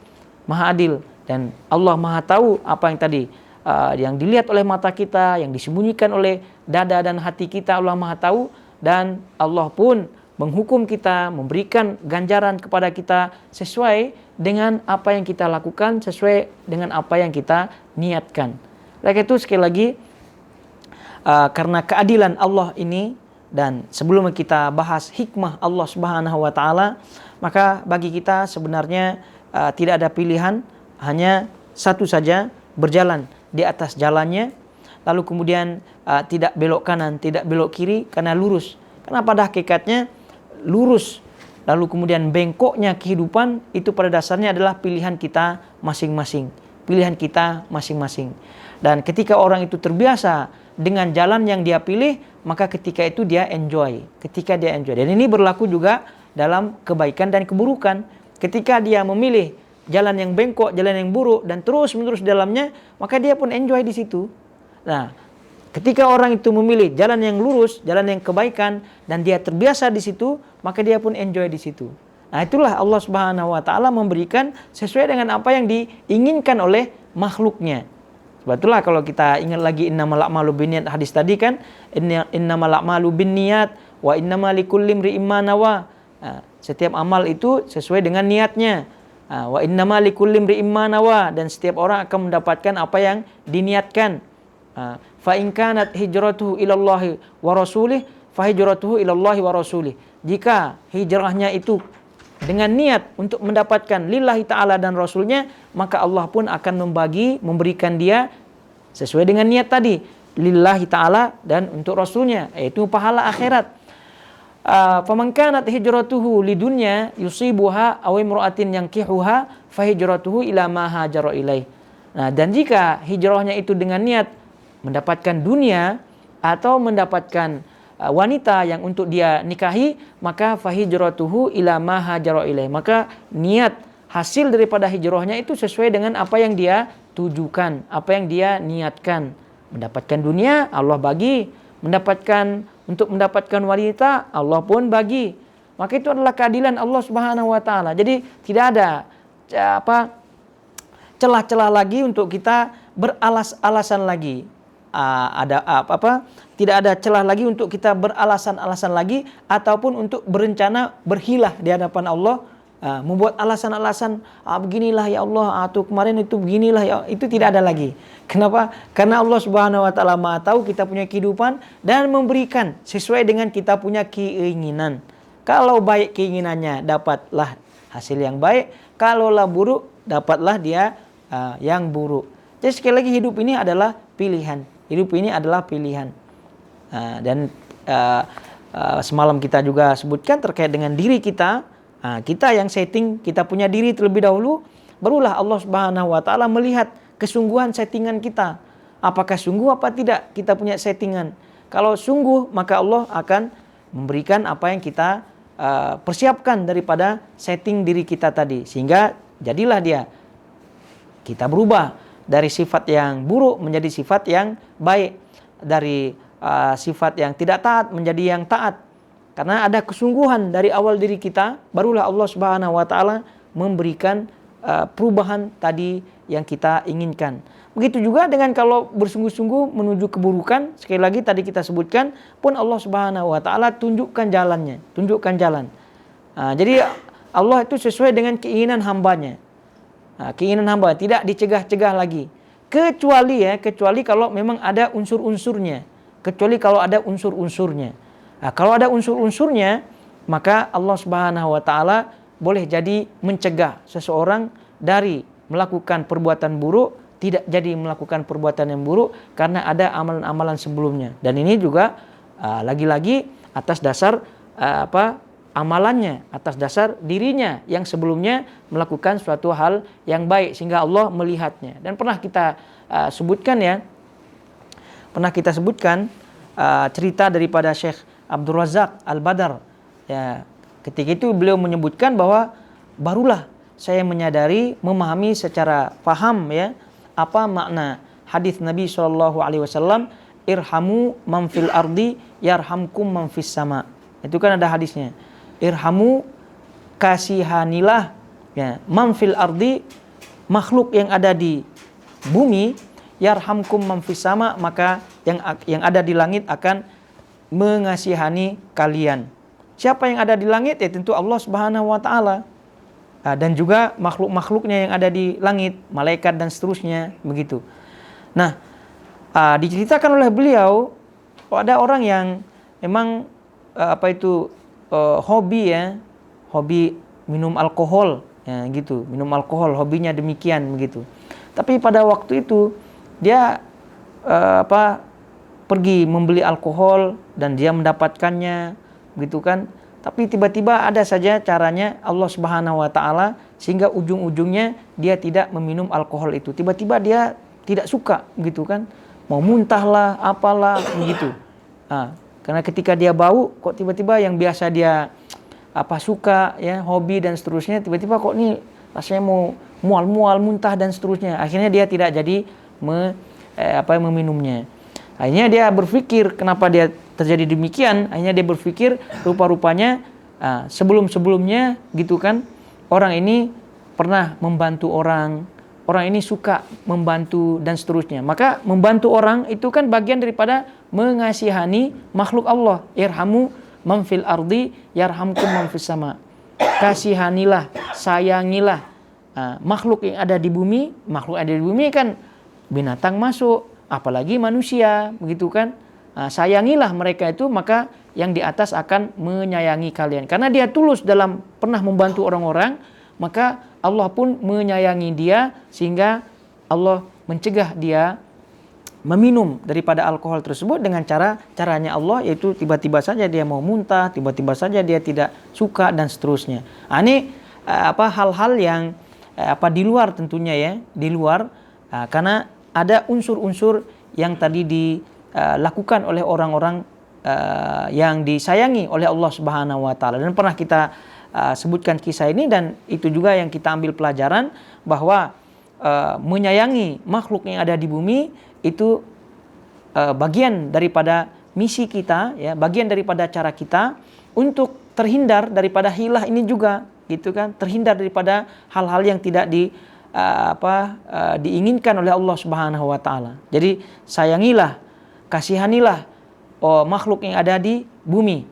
S1: maha adil, dan Allah maha tahu apa yang tadi yang dilihat oleh mata kita, yang disembunyikan oleh dada dan hati kita, Allah maha tahu. Dan Allah pun menghukum kita, memberikan ganjaran kepada kita sesuai dengan apa yang kita lakukan, sesuai dengan apa yang kita niatkan. Oleh itu sekali lagi, karena keadilan Allah ini, dan sebelum kita bahas hikmah Allah Subhanahu wa ta'ala, maka bagi kita sebenarnya tidak ada pilihan, hanya satu saja, berjalan di atas jalannya, lalu kemudian tidak belok kanan, tidak belok kiri, karena lurus. Karena pada hakikatnya lurus, lalu kemudian bengkoknya kehidupan itu pada dasarnya adalah pilihan kita masing-masing. Pilihan kita masing-masing. Dan ketika orang itu terbiasa dengan jalan yang dia pilih, maka ketika itu dia enjoy. Ketika dia enjoy. Dan ini berlaku juga dalam kebaikan dan keburukan. Ketika dia memilih jalan yang bengkok, jalan yang buruk, dan terus-menerus dalamnya, maka dia pun enjoy di situ. Nah, ketika orang itu memilih jalan yang lurus, jalan yang kebaikan, dan dia terbiasa di situ, maka dia pun enjoy di situ. Nah, itulah Allah Subhanahu wa ta'ala memberikan sesuai dengan apa yang diinginkan oleh makhluknya. Sebab itulah kalau kita ingat lagi innamal a'malu binniyat, hadis tadi kan, innamal a'malu binniyat wa innamal likulli imri'in ma nawa. Setiap amal itu sesuai dengan niatnya. Wa innamal likulli imri'in ma nawa, dan setiap orang akan mendapatkan apa yang diniatkan. Fa in kanat hijratuhu ilallahi wa rasulih fa hijratuhu ilallahi wa rasulih. Jika hijrahnya itu dengan niat untuk mendapatkan lillahi ta'ala dan rasulnya, maka Allah pun akan memberikan dia sesuai dengan niat tadi, lillahi ta'ala dan untuk rasulnya, yaitu pahala akhirat. Faman kanat hijratuhu lidunya yusibuha aw imra'atin yankihuha fa hijratuhu ila ma hajara ilaih. Nah, dan jika hijrahnya itu dengan niat mendapatkan dunia atau mendapatkan wanita yang untuk dia nikahi, maka fa hijratuhu ila ma hajara ilaih. Maka niat hasil daripada hijrahnya itu sesuai dengan apa yang dia tujukan, apa yang dia niatkan. Mendapatkan dunia, Allah bagi. Untuk mendapatkan wanita, Allah pun bagi. Maka itu adalah keadilan Allah Subhanahu wa ta'ala. Jadi tidak ada celah-celah lagi untuk kita beralas-alasan lagi. Tidak ada celah lagi untuk kita beralasan-alasan lagi, ataupun untuk berencana berhilah di hadapan Allah, membuat alasan-alasan, beginilah ya Allah, atau kemarin itu beginilah ya, itu tidak ada lagi. Kenapa? Karena Allah Subhanahu wa ta'ala Maha tahu kita punya kehidupan dan memberikan sesuai dengan kita punya keinginan. Kalau baik keinginannya, dapatlah hasil yang baik. Kalaulah buruk, dapatlah dia yang buruk. Jadi sekali lagi, hidup ini adalah pilihan. Hidup ini adalah pilihan. Dan semalam kita juga sebutkan terkait dengan diri kita. Kita yang setting, kita punya diri terlebih dahulu, barulah Allah Subhanahu wa ta'ala melihat kesungguhan settingan kita. Apakah sungguh apa tidak kita punya settingan. Kalau sungguh, maka Allah akan memberikan apa yang kita persiapkan daripada setting diri kita tadi. Sehingga jadilah dia. Kita berubah dari sifat yang buruk menjadi sifat yang baik. Dari sifat yang tidak taat menjadi yang taat. Karena ada kesungguhan dari awal diri kita, barulah Allah Subhanahu wa ta'ala memberikan perubahan tadi yang kita inginkan. Begitu juga dengan kalau bersungguh-sungguh menuju keburukan, sekali lagi tadi kita sebutkan, pun Allah Subhanahu wa ta'ala tunjukkan jalannya, tunjukkan jalan. Jadi Allah itu sesuai dengan keinginan hambanya. Keinginan hamba tidak dicegah-cegah lagi. Kecuali kalau memang ada unsur-unsurnya. Kecuali kalau ada unsur-unsurnya. Kalau ada unsur-unsurnya, maka Allah Subhanahu wa ta'ala boleh jadi mencegah seseorang dari melakukan perbuatan buruk, tidak jadi melakukan perbuatan yang buruk karena ada amalan-amalan sebelumnya. Dan ini juga lagi-lagi atas dasar amalannya, atas dasar dirinya yang sebelumnya melakukan suatu hal yang baik sehingga Allah melihatnya. Dan pernah kita sebutkan cerita daripada Syekh Abdul Razak Al-Badar. Ya, ketika itu beliau menyebutkan bahwa barulah saya menyadari, memahami secara paham ya apa makna hadis Nabi SAW, irhamu man fil ardi yarhamkum man fis sama. Itu kan ada hadisnya. Irhamu, kasihanilah ya, man fil ardi, makhluk yang ada di bumi, yarhamkum man fis sama, maka yang ada di langit akan mengasihani kalian. Siapa yang ada di langit? Ya tentu Allah Subhanahu wa taala. Dan juga makhluk-makhluknya yang ada di langit, malaikat dan seterusnya, begitu. Nah, diceritakan oleh beliau ada orang yang memang hobi minum alkohol ya, gitu, minum alkohol, hobinya demikian begitu. Tapi pada waktu itu dia pergi membeli alkohol dan dia mendapatkannya, begitu kan. Tapi tiba-tiba ada saja caranya Allah Subhanahu wa taala sehingga ujung-ujungnya dia tidak meminum alkohol itu. Tiba-tiba dia tidak suka, begitu kan. Mau muntah lah, apalah begitu. Karena ketika dia bau, kok tiba-tiba yang biasa dia suka ya, hobi dan seterusnya, tiba-tiba kok ini rasanya mau mual-mual, muntah dan seterusnya. Akhirnya dia tidak jadi meminumnya. Akhirnya dia berpikir kenapa dia terjadi demikian. Akhirnya dia berpikir rupa-rupanya sebelum-sebelumnya gitu kan, orang ini pernah membantu orang ini suka membantu dan seterusnya. Maka membantu orang itu kan bagian daripada mengasihani makhluk Allah. Irhamu man fil ardi yarhamkum man fis sama. Kasihanilah, sayangilah makhluk yang ada di bumi. Makhluk yang ada di bumi kan binatang masuk, apalagi manusia, begitu kan. Sayangilah mereka itu, maka yang di atas akan menyayangi kalian. Karena dia tulus dalam pernah membantu orang-orang, maka Allah pun menyayangi dia sehingga Allah mencegah dia meminum daripada alkohol tersebut dengan caranya Allah, yaitu tiba-tiba saja dia mau muntah, tiba-tiba saja dia tidak suka dan seterusnya. Ini hal-hal yang di luar tentunya ya, di luar karena ada unsur-unsur yang tadi dilakukan oleh orang-orang yang disayangi oleh Allah Subhanahu wa taala. Dan pernah kita sebutkan kisah ini, dan itu juga yang kita ambil pelajaran bahwa menyayangi makhluk yang ada di bumi itu bagian daripada misi kita ya, bagian daripada cara kita untuk terhindar daripada hilah ini juga, gitu kan, terhindar daripada hal-hal yang tidak diinginkan oleh Allah Subhanahu wa taala. Jadi sayangilah, kasihanilah makhluk yang ada di bumi,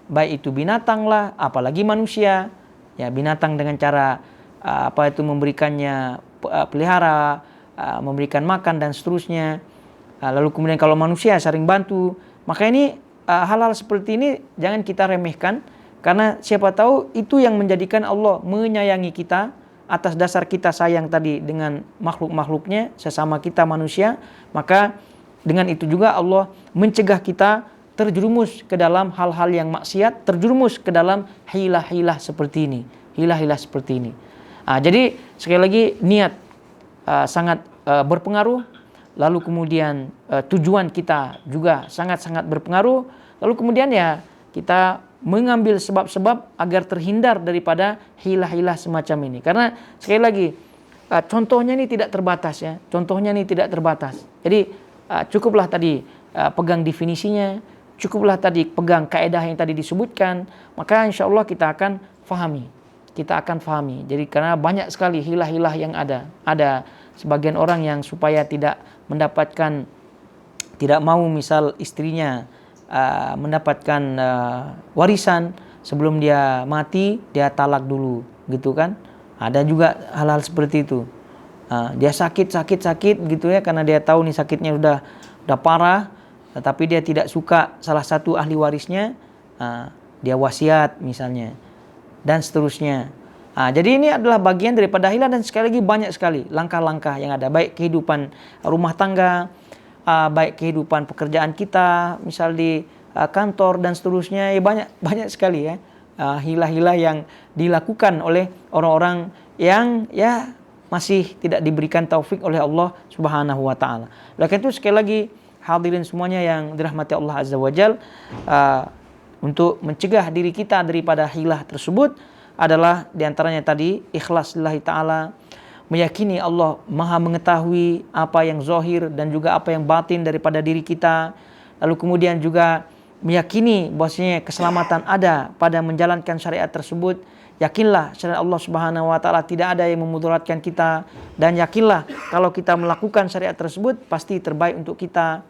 S1: baik itu binatang lah, apalagi manusia. Ya, binatang dengan cara memberikannya pelihara, memberikan makan dan seterusnya. Lalu kemudian kalau manusia sering bantu. Maka ini hal-hal seperti ini jangan kita remehkan, karena siapa tahu itu yang menjadikan Allah menyayangi kita atas dasar kita sayang tadi dengan makhluk-makhluknya, sesama kita manusia. Maka dengan itu juga Allah mencegah kita terjerumus ke dalam hal-hal yang maksiat, terjerumus ke dalam hilah-hilah seperti ini, hilah-hilah seperti ini. Jadi sekali lagi niat sangat berpengaruh, lalu kemudian tujuan kita juga sangat-sangat berpengaruh, lalu kemudian ya kita mengambil sebab-sebab agar terhindar daripada hilah-hilah semacam ini. Karena sekali lagi contohnya ini tidak terbatas ya, contohnya ini tidak terbatas. Jadi cukuplah tadi pegang definisinya, cukuplah tadi pegang kaedah yang tadi disebutkan, maka insya Allah kita akan fahami. Jadi karena banyak sekali hilah-hilah yang ada. Ada sebagian orang yang supaya tidak mendapatkan, tidak mau misal istrinya mendapatkan warisan sebelum dia mati, dia talak dulu, gitu kan. Ada juga hal-hal seperti itu. Dia sakit gitu ya, karena dia tahu nih sakitnya udah parah, tetapi dia tidak suka salah satu ahli warisnya, dia wasiat misalnya, dan seterusnya. Jadi ini adalah bagian daripada hilah, dan sekali lagi banyak sekali langkah-langkah yang ada, baik kehidupan rumah tangga, baik kehidupan pekerjaan kita, misal di kantor dan seterusnya, ya banyak sekali ya hilah-hilah yang dilakukan oleh orang-orang yang ya masih tidak diberikan taufik oleh Allah Subhanahu wa taala. Oleh karena itu sekali lagi hadirin semuanya yang dirahmati Allah Azza wa Jalla, untuk mencegah diri kita daripada hilah tersebut, adalah diantaranya tadi ikhlas lillahi ta'ala, meyakini Allah maha mengetahui apa yang zahir dan juga apa yang batin daripada diri kita. Lalu kemudian juga meyakini bahwasanya keselamatan ada pada menjalankan syariat tersebut. Yakinlah syariat Allah Subhanahu wa taala tidak ada yang memudaratkan kita, dan yakinlah kalau kita melakukan syariat tersebut pasti terbaik untuk kita.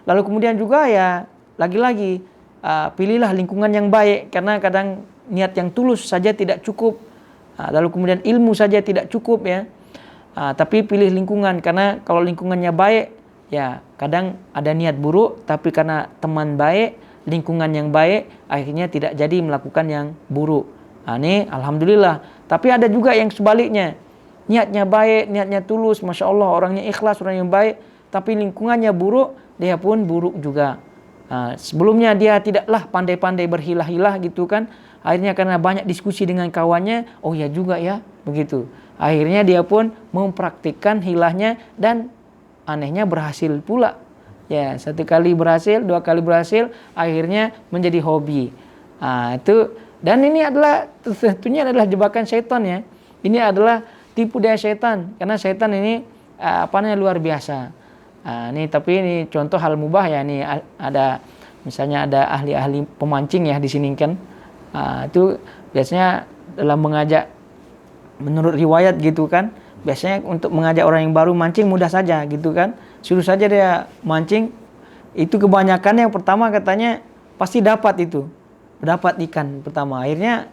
S1: Lalu kemudian juga ya lagi-lagi pilihlah lingkungan yang baik, karena kadang niat yang tulus saja tidak cukup. Lalu kemudian ilmu saja tidak cukup ya. Tapi pilih lingkungan, karena kalau lingkungannya baik ya kadang ada niat buruk, tapi karena teman baik, lingkungan yang baik, akhirnya tidak jadi melakukan yang buruk. Ini alhamdulillah. Tapi ada juga yang sebaliknya, niatnya baik, niatnya tulus, masya Allah, orangnya ikhlas, orang yang baik, tapi lingkungannya buruk, dia pun buruk juga. Sebelumnya dia tidaklah pandai-pandai berhilah-hilah gitu kan, akhirnya karena banyak diskusi dengan kawannya, oh ya juga ya begitu, akhirnya dia pun mempraktikkan hilahnya dan anehnya berhasil pula ya. Satu kali berhasil, dua kali berhasil, akhirnya menjadi hobi. Itu, dan ini adalah tentunya adalah jebakan syaitan ya. Ini adalah tipu daya syaitan, karena syaitan ini luar biasa. Ini tapi ini contoh hal mubah ya. Ini ada misalnya ada ahli-ahli pemancing ya di sini kan. Itu biasanya dalam mengajak, menurut riwayat gitu kan, biasanya untuk mengajak orang yang baru mancing mudah saja gitu kan. Suruh saja dia mancing. Itu kebanyakan yang pertama katanya pasti dapat itu. Dapat ikan pertama. Akhirnya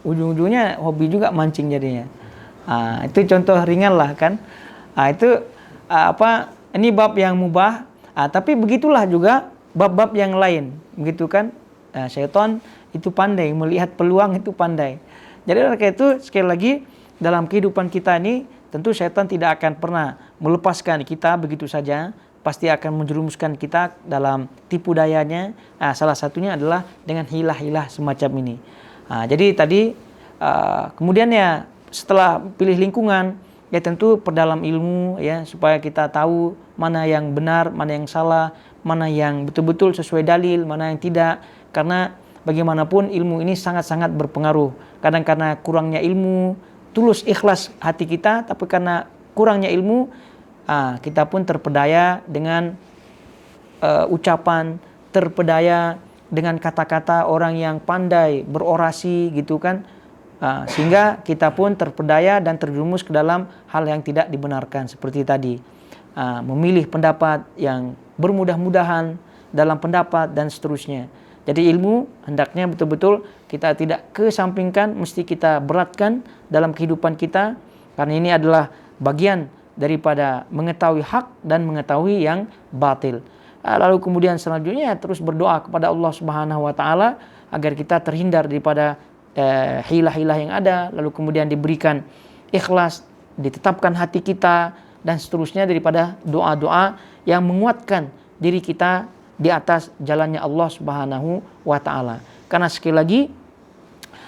S1: ujung-ujungnya hobi juga mancing jadinya. Itu contoh ringan lah kan. Itu ini bab yang mubah. Tapi begitulah juga bab-bab yang lain, begitu kan. Syaitan itu pandai melihat peluang, itu pandai. Jadi oleh itu sekali lagi dalam kehidupan kita ini tentu syaitan tidak akan pernah melepaskan kita begitu saja, pasti akan menjerumuskan kita dalam tipu dayanya. Salah satunya adalah dengan hilah-hilah semacam ini. Jadi tadi kemudian ya setelah pilih lingkungan, ya tentu perdalam ilmu ya, supaya kita tahu mana yang benar, mana yang salah, mana yang betul-betul sesuai dalil, mana yang tidak. Karena bagaimanapun ilmu ini sangat-sangat berpengaruh. Kadang karena kurangnya ilmu, tulus ikhlas hati kita, tapi karena kurangnya ilmu, kita pun terpedaya dengan ucapan, terpedaya dengan kata-kata orang yang pandai berorasi gitu kan. Sehingga kita pun terpedaya dan terjerumus ke dalam hal yang tidak dibenarkan seperti tadi. Memilih pendapat yang bermudah-mudahan dalam pendapat dan seterusnya. Jadi ilmu hendaknya betul-betul kita tidak kesampingkan, mesti kita beratkan dalam kehidupan kita, karena ini adalah bagian daripada mengetahui hak dan mengetahui yang batil. Lalu kemudian selanjutnya terus berdoa kepada Allah Subhanahu wa taala agar kita terhindar daripada hilah-hilah yang ada, lalu kemudian diberikan ikhlas, ditetapkan hati kita dan seterusnya daripada doa-doa yang menguatkan diri kita di atas jalannya Allah Subhanahu wa taala. Karena sekali lagi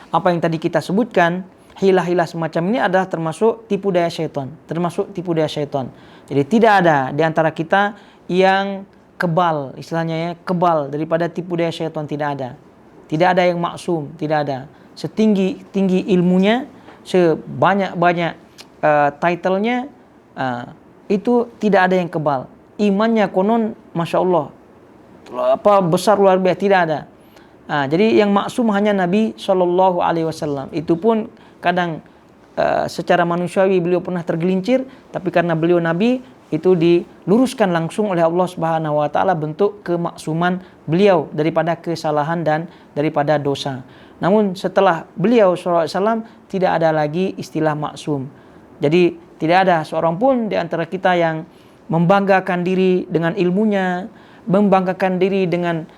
S1: apa yang tadi kita sebutkan, hilah-hilah semacam ini adalah termasuk tipu daya syaitan, Jadi tidak ada di antara kita yang kebal, istilahnya ya, kebal daripada tipu daya syaitan, tidak ada. Tidak ada yang maksum, tidak ada. Setinggi ilmunya, sebanyak-banyak titlenya, itu tidak ada yang kebal. Imannya konon Masya Allah besar luar biasa, tidak ada. Jadi yang maksum hanya Nabi SAW. Itu pun kadang secara manusiawi beliau pernah tergelincir, tapi karena beliau Nabi, itu diluruskan langsung oleh Allah Subhanahu wa taala bentuk kemaksuman beliau daripada kesalahan dan daripada dosa. Namun setelah beliau SAW tidak ada lagi istilah maksum. Jadi tidak ada seorang pun di antara kita yang membanggakan diri dengan ilmunya, membanggakan diri dengan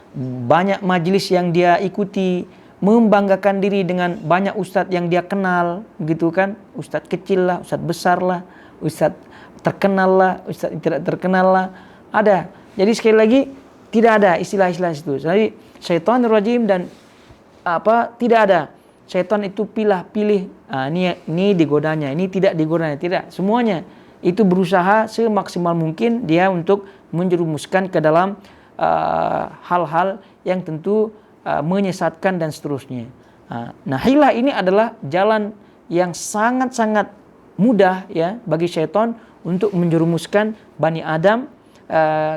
S1: banyak majelis yang dia ikuti, membanggakan diri dengan banyak ustadz yang dia kenal, gitu kan? Ustadz kecil lah, ustadz besar lah, ustadz terkenal lah, ustadz tidak terkenal lah, ada. Jadi sekali lagi tidak ada istilah-istilah itu. Jadi syaitanir rajim dan tidak ada. Syaitan itu pilih, ini digodanya, ini tidak digodanya, tidak. Semuanya itu berusaha semaksimal mungkin dia untuk menjerumuskan ke dalam hal-hal yang tentu menyesatkan dan seterusnya. Nah, hilah ini adalah jalan yang sangat-sangat mudah ya bagi syaitan untuk menjerumuskan Bani Adam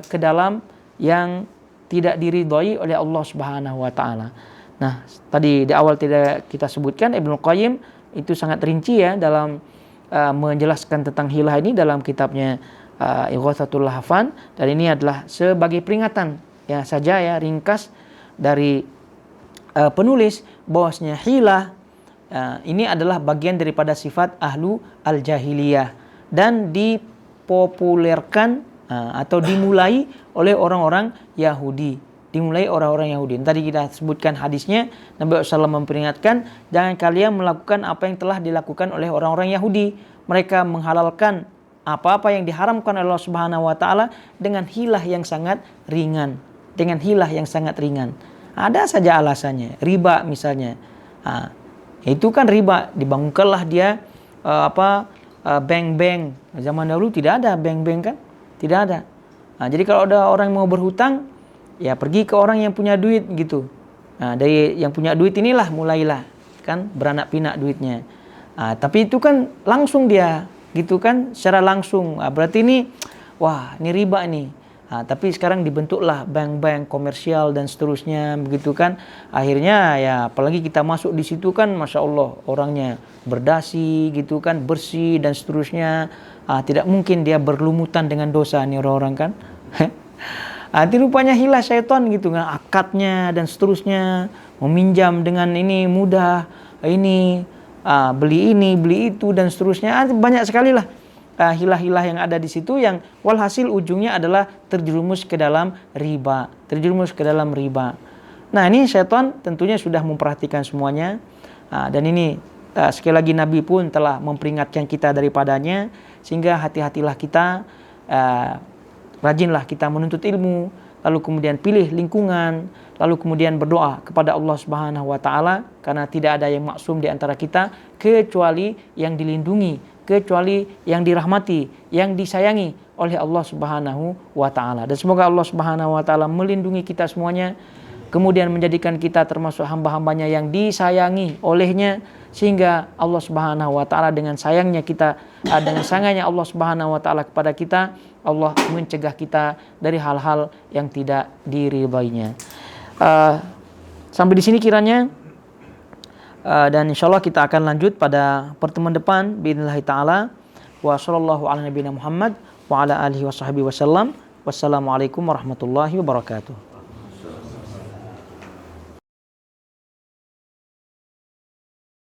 S1: ke dalam yang tidak diridhoi oleh Allah Subhanahu wa taala. Nah, tadi di awal tidak kita sebutkan, Ibnu Qayyim itu sangat rinci ya dalam menjelaskan tentang hilah ini dalam kitabnya Ighatsatul Lahfan, dan ini adalah sebagai peringatan ya saja ya ringkas dari penulis bahwasanya hilah ini adalah bagian daripada sifat ahlu al-jahiliyah dan dipopulerkan atau dimulai oleh orang-orang Yahudi. Dimulai orang-orang Yahudi. Tadi kita sebutkan hadisnya, Nabi SAW memperingatkan, jangan kalian melakukan apa yang telah dilakukan oleh orang-orang Yahudi. Mereka menghalalkan apa-apa yang diharamkan oleh Allah Subhanahu wa taala dengan hilah yang sangat ringan. Dengan hilah yang sangat ringan. Ada saja alasannya. Riba misalnya. Itu kan riba, dibangunkanlah dia bank-bank. Zaman dahulu tidak ada bank-bank kan? Tidak ada. Jadi kalau ada orang mau berhutang, ya pergi ke orang yang punya duit gitu. Dari yang punya duit inilah mulailah kan beranak pinak duitnya. Tapi itu kan langsung dia gitu kan, secara langsung. Berarti ini ini riba nih. Tapi sekarang dibentuklah bank-bank komersial dan seterusnya begitu kan. Akhirnya ya apalagi kita masuk di situ kan, Masya Allah orangnya berdasi gitu kan, bersih dan seterusnya. Tidak mungkin dia berlumutan dengan dosa nih orang-orang kan. Itu rupanya hilah syaitan gitu kan, akadnya dan seterusnya, meminjam dengan ini mudah, ini beli ini beli itu dan seterusnya. Banyak sekali lah hilah-hilah yang ada di situ yang walhasil ujungnya adalah terjerumus ke dalam riba, Nah, ini syaitan tentunya sudah memperhatikan semuanya, dan ini sekali lagi Nabi pun telah memperingatkan kita daripadanya, sehingga hati-hatilah kita, rajinlah kita menuntut ilmu, lalu kemudian pilih lingkungan, lalu kemudian berdoa kepada Allah Subhanahu wa taala, karena tidak ada yang maksum di antara kita kecuali yang dilindungi, kecuali yang dirahmati, yang disayangi oleh Allah Subhanahu wa taala. Dan semoga Allah Subhanahu wa taala melindungi kita semuanya, kemudian menjadikan kita termasuk hamba-hambanya yang disayangi olehnya, sehingga Allah Subhanahu wa taala dengan sayangnya kita, dengan sayangnya Allah Subhanahu wa taala kepada kita, Allah mencegah kita dari hal-hal yang tidak diridainya. Sampai di sini kiranya, dan insyaallah kita akan lanjut pada pertemuan depan biidznillah taala. Wa sallallahu ala nabiyina Muhammad wa ala alihi washabbihi wasallam. Wassalamualaikum warahmatullahi wabarakatuh.